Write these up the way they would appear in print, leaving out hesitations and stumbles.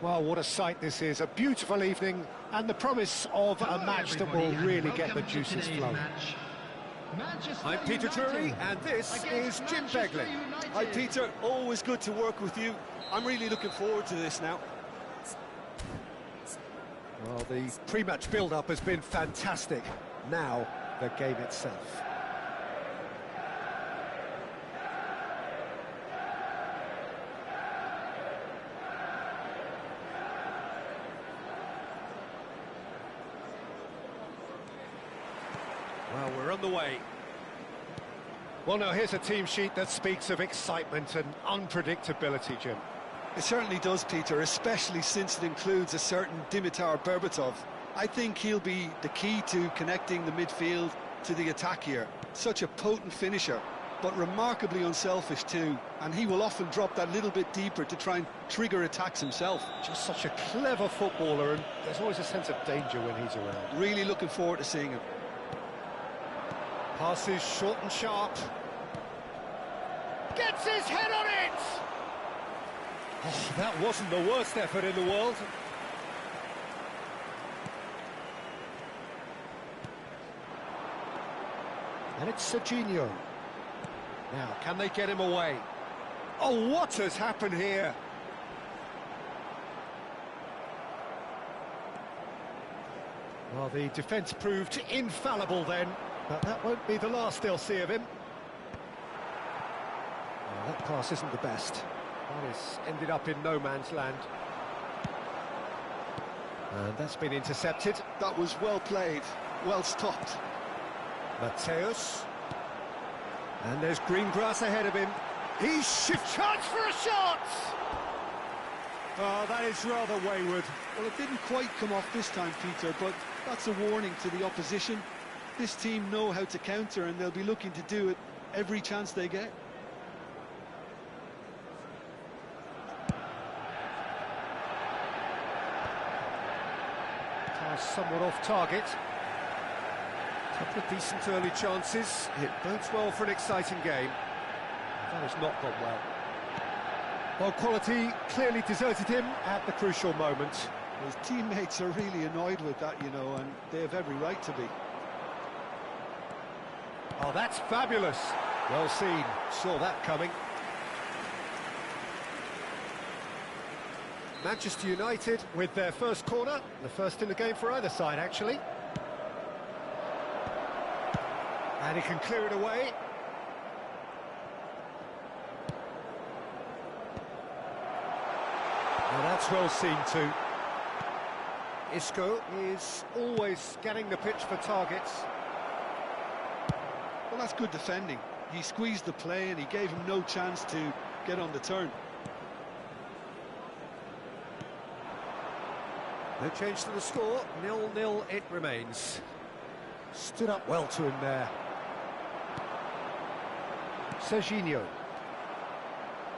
Well, what a sight this is. A beautiful evening and the promise of a match that will really get the juices flowing. I'm Peter Drury, and this is Jim Begley. Hi Peter, always good to work with you. I'm really looking forward to this now. Well, the pre-match build-up has been fantastic. Now, the game itself. Well, we're on the way. Well, now, here's a team sheet that speaks of excitement and unpredictability, Jim. It certainly does, Peter, especially since it includes a certain Dimitar Berbatov. I think he'll be the key to connecting the midfield to the attack here. Such a potent finisher, but remarkably unselfish too, and he will often drop that little bit deeper to try and trigger attacks himself. Just such a clever footballer, and there's always a sense of danger when he's around. Really looking forward to seeing him. Passes short and sharp. Gets his head on it! Oh, that wasn't the worst effort in the world. And it's Serginho. Now, can they get him away? Oh, what has happened here? Well, the defence proved infallible then, but that won't be the last they'll see of him. Well, that pass isn't the best. That has ended up in no man's land. And that's been intercepted. That was well played, well stopped. Mateus. And there's green grass ahead of him. He's shifts. Chance for a shot! Oh, that is rather wayward. Well, it didn't quite come off this time, Peter, but that's a warning to the opposition. This team know how to counter, and they'll be looking to do it every chance they get. Somewhat off target. Couple of decent early chances. It bodes well for an exciting game. That has not gone well. Well, quality clearly deserted him at the crucial moment. His teammates are really annoyed with that, you know, and they have every right to be. Oh, that's fabulous. Well seen. Saw that coming. Manchester United with their first corner, the first in the game for either side, actually. And he can clear it away. Well, that's well seen too. Isco is always scanning the pitch for targets. Well, that's good defending. He squeezed the play and he gave him no chance to get on the turn. No change to the score, 0-0 it remains. Stood up well to him there. Serginho.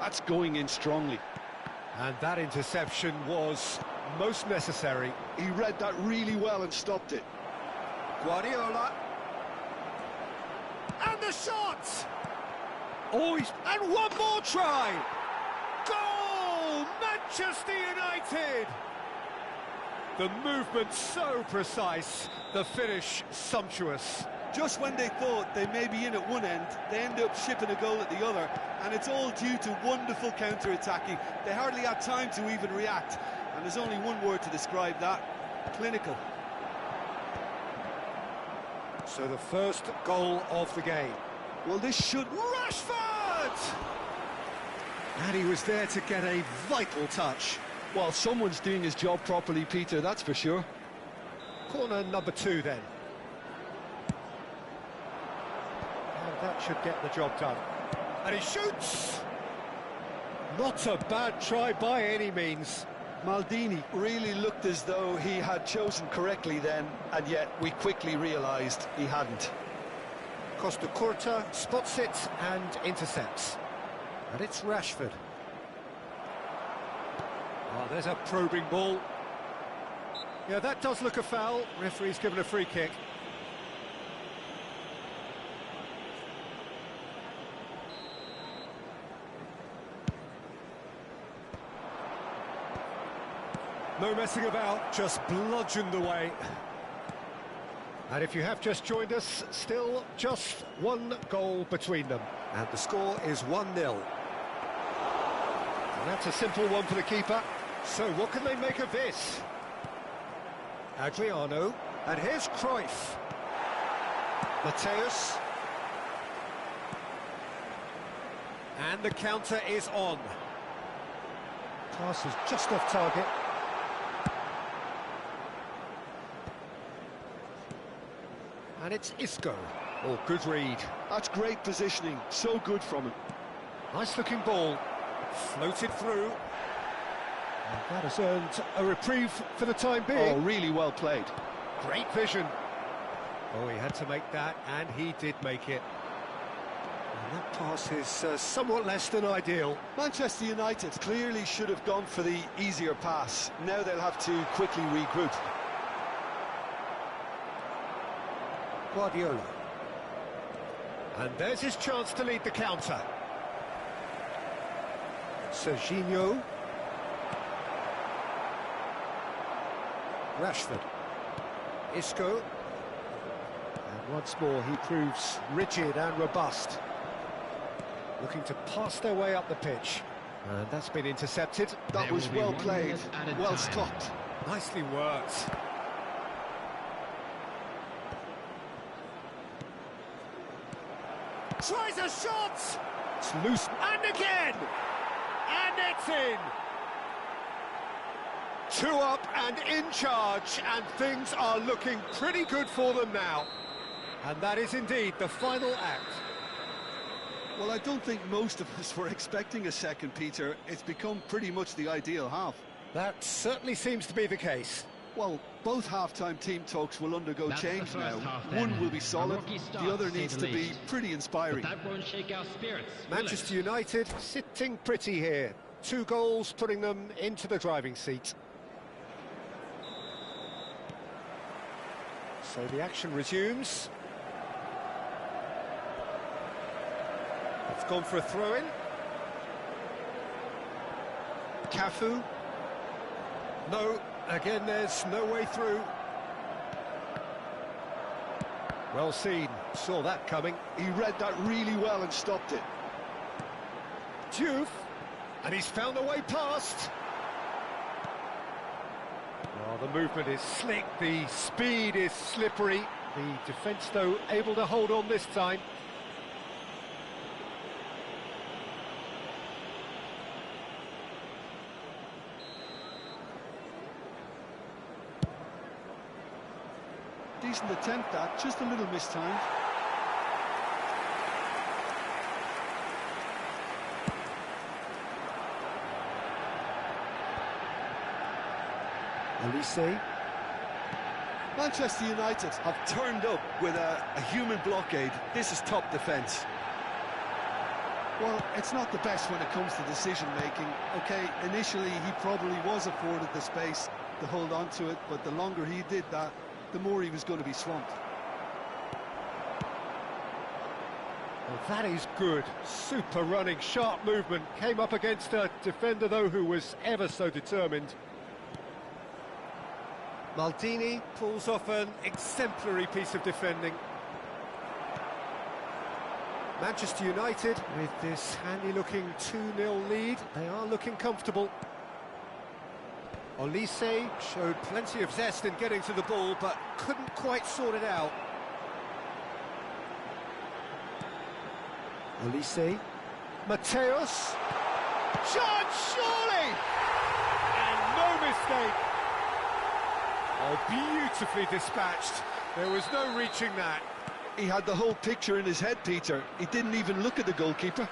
That's going in strongly. And that interception was most necessary. He read that really well and stopped it. Guardiola. And the shot! Oh, and one more try! Goal! Manchester United! The movement so precise, the finish sumptuous. Just when they thought they may be in at one end, they end up shipping a goal at the other, and it's all due to wonderful counter-attacking. They hardly had time to even react, and there's only one word to describe that: clinical. So the first goal of the game. Well, this should... Rashford! And he was there to get a vital touch. Well, someone's doing his job properly, Peter, that's for sure. Corner number 2 then. And that should get the job done. And he shoots! Not a bad try by any means. Maldini really looked as though he had chosen correctly then, and yet we quickly realised he hadn't. Costa Curta spots it and intercepts. And it's Rashford. Oh, there's a probing ball. Yeah, that does look a foul. Referee's given a free kick. No messing about, just bludgeoned away. And if you have just joined us, still just one goal between them. And the score is 1-0. And that's a simple one for the keeper. So what can they make of this? Adriano, and here's Cruyff. Mateus. And the counter is on. Pass is just off target. And it's Isco. Oh, good read. That's great positioning, so good from him. Nice looking ball. Floated through. And that has earned a reprieve for the time being. Oh, really well played. Great vision. Oh, he had to make that, and he did make it. And that pass is somewhat less than ideal. Manchester United clearly should have gone for the easier pass. Now they'll have to quickly regroup. Guardiola. And there's his chance to lead the counter. Serginho. Rashford. Isco. And once more he proves rigid and robust. Looking to pass their way up the pitch. And that's been intercepted. That was well played, well stopped. Nicely worked. Tries a shot! It's loose, and again! And it's in! 2 up and in charge, and things are looking pretty good for them now. And that is indeed the final act. Well, I don't think most of us were expecting a second, Peter. It's become pretty much the ideal half. That certainly seems to be the case. Well, both half-time team talks will undergo change now. One will be solid, the other needs to be pretty inspiring. But that won't shake our spirits. Manchester United sitting pretty here. 2 goals putting them into the driving seat. So the action resumes. It's gone for a throw-in. Cafu. No, again there's no way through. Well seen, saw that coming. He read that really well and stopped it. Diouf, and he's found a way past. Oh, the movement is slick, the speed is slippery. The defence, though, able to hold on this time. Decent attempt, that, just a little mistimed. Elise. Manchester United have turned up with a human blockade. This is top defence. Well, it's not the best when it comes to decision-making. OK, initially he probably was afforded the space to hold on to it, but the longer he did that, the more he was going to be swamped. Well, that is good. Super running, sharp movement. Came up against a defender, though, who was ever so determined. Maldini pulls off an exemplary piece of defending. Manchester United, with this handy-looking 2-0 lead, they are looking comfortable. Olise showed plenty of zest in getting to the ball, but couldn't quite sort it out. Olise. Mateus. Shot, surely! And no mistake. Oh, beautifully dispatched. There was no reaching that. He had the whole picture in his head, Peter. He didn't even look at the goalkeeper.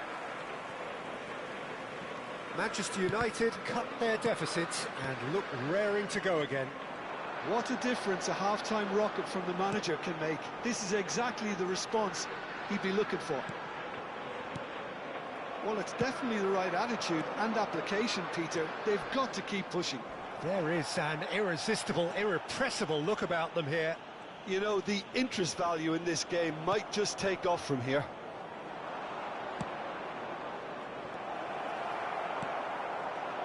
Manchester United cut their deficit and look raring to go again. What a difference a half-time rocket from the manager can make. This is exactly the response he'd be looking for. Well, it's definitely the right attitude and application, Peter. They've got to keep pushing. There is an irresistible, irrepressible look about them here. You know, the interest value in this game might just take off from here.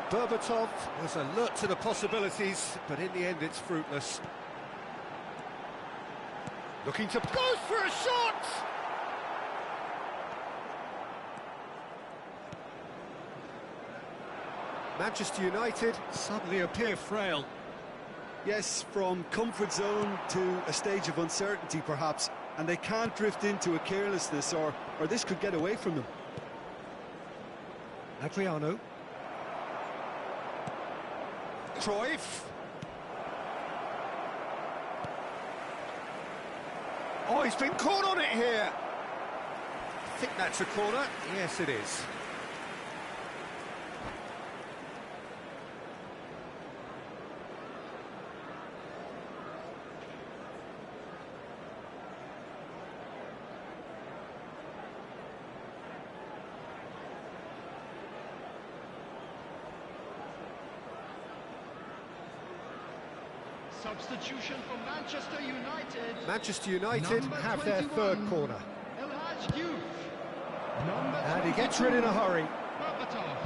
Berbatov was alert to the possibilities, but in the end it's fruitless. Looking to... goes for a shot! Manchester United suddenly appear frail. Yes, from comfort zone to a stage of uncertainty perhaps, and they can't drift into a carelessness or this could get away from them. Adriano. Cruyff. Oh, he's been caught on it here. I think that's a corner. Yes, it is. Substitution for Manchester United. Manchester United have their third corner. And he gets rid in a hurry. Berbatov.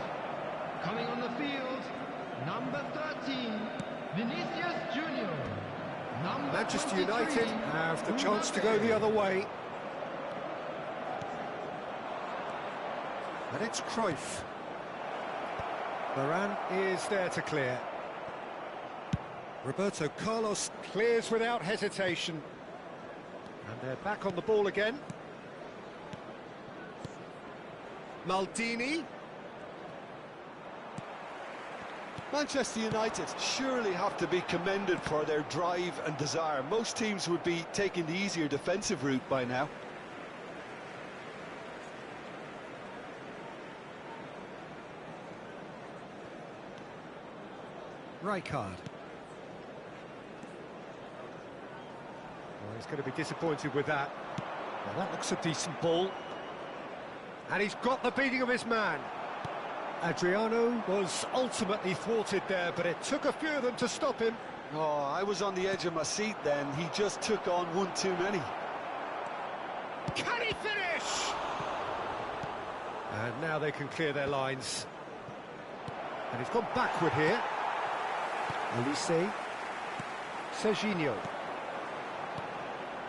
Coming on the field, number 13, Vinicius Junior. Manchester United have the chance to go the other way. And it's Cruyff. Varane is there to clear. Roberto Carlos clears without hesitation. And they're back on the ball again. Maldini. Manchester United surely have to be commended for their drive and desire. Most teams would be taking the easier defensive route by now. Rijkaard. Well, he's going to be disappointed with that. Well, that looks a decent ball. And he's got the beating of his man. Adriano was ultimately thwarted there, but it took a few of them to stop him. Oh, I was on the edge of my seat then. He just took on one too many. Can he finish? And now they can clear their lines. And he's gone backward here. Olise. Serginho.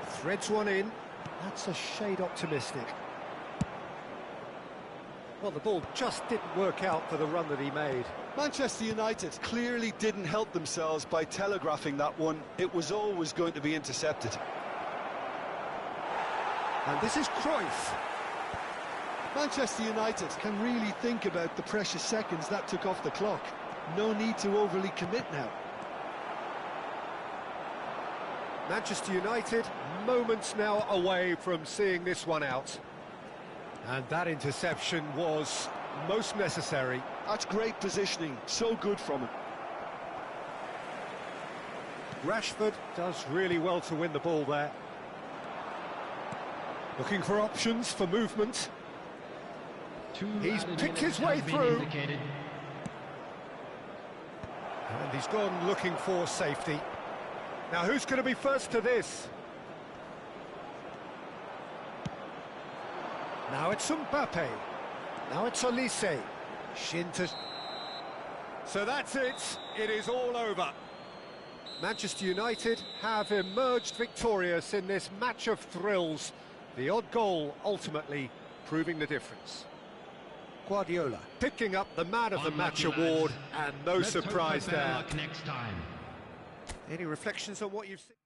Threads one in. That's a shade optimistic. Well, the ball just didn't work out for the run that he made. Manchester United clearly didn't help themselves by telegraphing that one. It was always going to be intercepted. And this is Cruyff. Manchester United can really think about the precious seconds that took off the clock. No need to overly commit now. Manchester United moments now away from seeing this one out. And that interception was most necessary. That's great positioning, so good from him. Rashford does really well to win the ball there. Looking for options for movement. He's picked his way through. And he's gone looking for safety. Now who's going to be first to this? Now it's Mbappe. Now it's Olise. Shinta. So that's it. It is all over. Manchester United have emerged victorious in this match of thrills. The odd goal ultimately proving the difference. Guardiola picking up the Man of the Match award, and no surprise there. Next time. Any reflections on what you've seen?